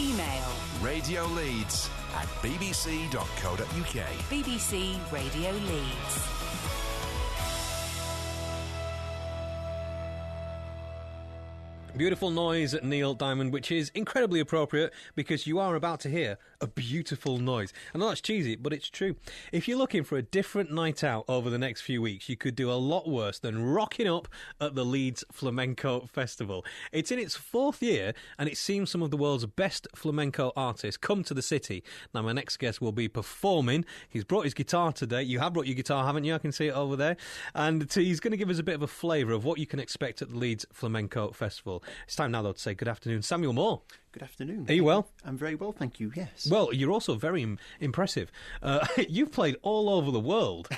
Email radioleeds@bbc.co.uk. BBC Radio Leeds. Beautiful noise at Neil Diamond, which is incredibly appropriate because you are about to hear a beautiful noise. I know that's cheesy, but it's true. If you're looking for a different night out over the next few weeks, you could do a lot worse than rocking up at the Leeds Flamenco Festival. It's in its 4th year, and it seems some of the world's best flamenco artists come to the city. Now, my next guest will be performing. He's brought his guitar today. You have brought your guitar, haven't you? I can see it over there. And he's going to give us a bit of a flavour of what you can expect at the Leeds Flamenco Festival. It's time now, though, to say good afternoon. Samuel Moore. Good afternoon. Are you well? I'm very well, thank you, yes. Well, you're also very impressive. You've played all over the world.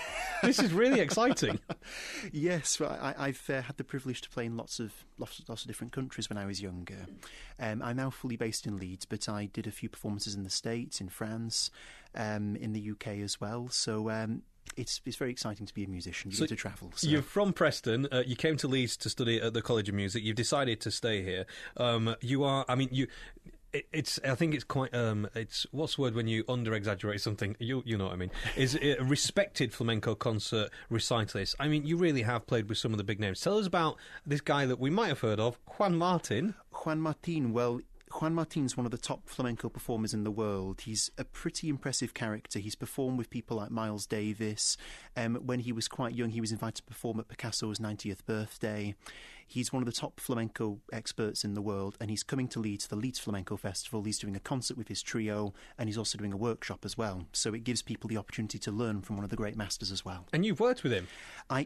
This is really exciting. Yes, well, I've had the privilege to play in lots of different countries when I was younger. I'm now fully based in Leeds, but I did a few performances in the States, in France, in the UK as well. So it's very exciting to be a musician, to travel. So. You're from Preston. You came to Leeds to study at the College of Music. You've decided to stay here. You are. I mean, you. It's. I think it's quite. It's what's the word when you under-exaggerate something? You know what I mean? Is a respected flamenco concert recitalist. I mean, you really have played with some of the big names. Tell us about this guy that we might have heard of, Juan Martin. Juan Martin. Well, Juan Martin's one of the top flamenco performers in the world. He's a pretty impressive character. He's performed with people like Miles Davis. When he was quite young, he was invited to perform at Picasso's 90th birthday. He's one of the top flamenco experts in the world, and he's coming to Leeds, the Leeds Flamenco Festival. He's doing a concert with his trio, and he's also doing a workshop as well. So it gives people the opportunity to learn from one of the great masters as well. And you've worked with him?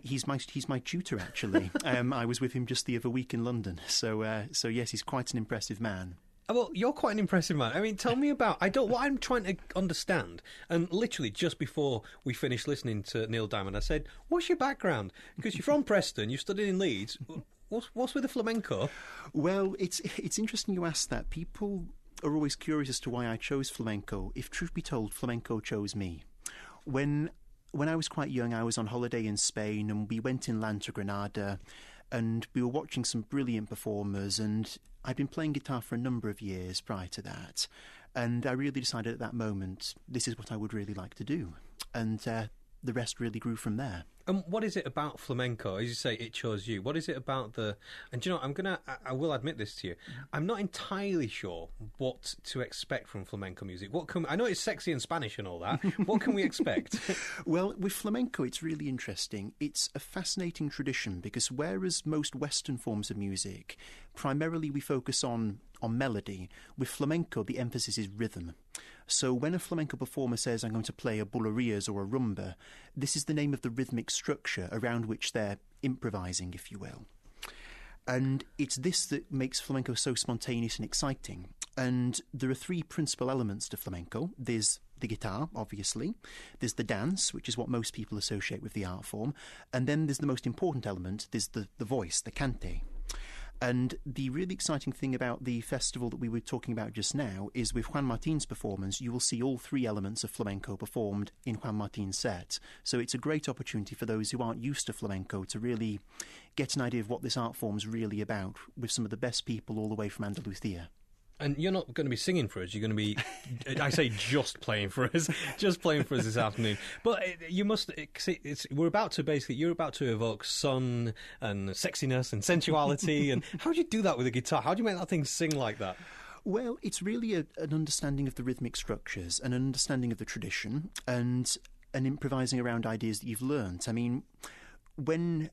He's my tutor, actually. I was with him just the other week in London. So yes, he's quite an impressive man. Well, you're quite an impressive man. I mean, tell me about... what I'm trying to understand, and literally just before we finished listening to Neil Diamond, I said, what's your background? Because you're from Preston, you studied in Leeds. What's with the flamenco? Well, it's interesting you ask that. People are always curious as to why I chose flamenco. If truth be told, flamenco chose me. When I was quite young, I was on holiday in Spain, and we went inland to Granada, and we were watching some brilliant performers, and I'd been playing guitar for a number of years prior to that, and I really decided at that moment, this is what I would really like to do, and the rest really grew from there. And what is it about flamenco? As you say, it chose you. What is it about the... And do you know, I will admit this to you. I'm not entirely sure what to expect from flamenco music. I know it's sexy in Spanish and all that. What can we expect? Well, with flamenco, it's really interesting. It's a fascinating tradition because whereas most Western forms of music, primarily we focus on melody, with flamenco, the emphasis is rhythm. So when a flamenco performer says, I'm going to play a bulerías or a rumba, this is the name of the rhythmic structure around which they're improvising, if you will. And it's this that makes flamenco so spontaneous and exciting. And there are 3 principal elements to flamenco. There's the guitar, obviously. There's the dance, which is what most people associate with the art form. And then there's the most important element, there's the voice, the cante. And the really exciting thing about the festival that we were talking about just now is with Juan Martin's performance, you will see all 3 elements of flamenco performed in Juan Martin's set. So it's a great opportunity for those who aren't used to flamenco to really get an idea of what this art form's really about with some of the bsee people all the way from Andalusia. And you're not going to be singing for us. You're going to be, I say, just playing for us this afternoon. But you must. You're about to evoke sun and sexiness and sensuality. And how do you do that with a guitar? How do you make that thing sing like that? Well, it's really an understanding of the rhythmic structures, an understanding of the tradition, and an improvising around ideas that you've learnt. I mean, when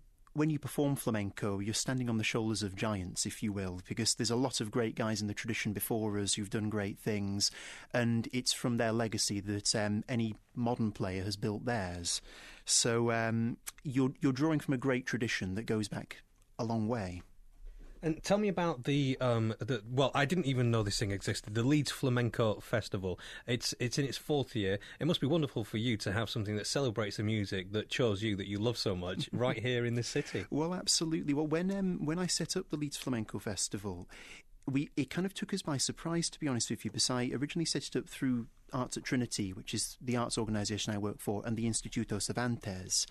you perform flamenco, you're standing on the shoulders of giants, if you will, because there's a lot of great guys in the tradition before us who've done great things, and it's from their legacy that any modern player has built theirs. So you're drawing from a great tradition that goes back a long way. And tell me about well, I didn't even know this thing existed, the Leeds Flamenco Festival. It's in its 4th year. It must be wonderful for you to have something that celebrates the music that chose you, that you love so much, right here in this city. Well, absolutely. Well, when I set up the Leeds Flamenco Festival, it kind of took us by surprise, to be honest with you, because I originally set it up through Arts at Trinity, which is the arts organisation I work for, and the Instituto Cervantes.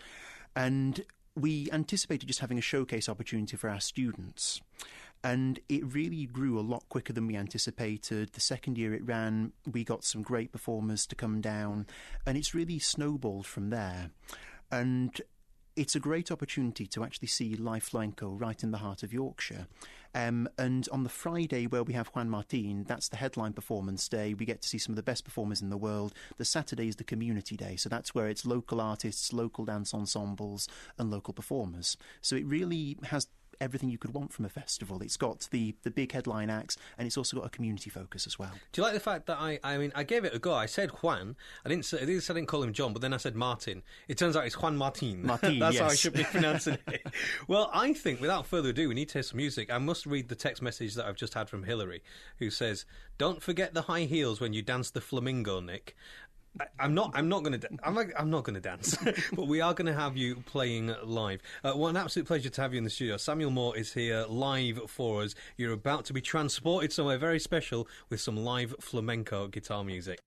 And we anticipated just having a showcase opportunity for our students. And it really grew a lot quicker than we anticipated. The second year it ran, we got some great performers to come down, and it's really snowballed from there. And it's a great opportunity to actually see live flamenco right in the heart of Yorkshire. And on the Friday where we have Juan Martinez, that's the headline performance day. We get to see some of the best performers in the world. The Saturday is the community day, so that's where it's local artists, local dance ensembles and local performers. So it really has everything you could want from a festival. It's got the big headline acts, and it's also got a community focus as well. Do you like the fact that I gave it a go? I said Juan. I didn't call him John, but then I said Martin. It turns out it's Juan Martin. Martin, That's yes. how I should be pronouncing it. Well, I think without further ado, we need to hear some music. I must read the text message that I've just had from Hillary, who says, "Don't forget the high heels when you dance the flamingo, Nick." I'm not going to dance, but we are going to have you playing live. What an absolute pleasure to have you in the studio. Samuel Moore is here live for us. You're about to be transported somewhere very special with some live flamenco guitar music.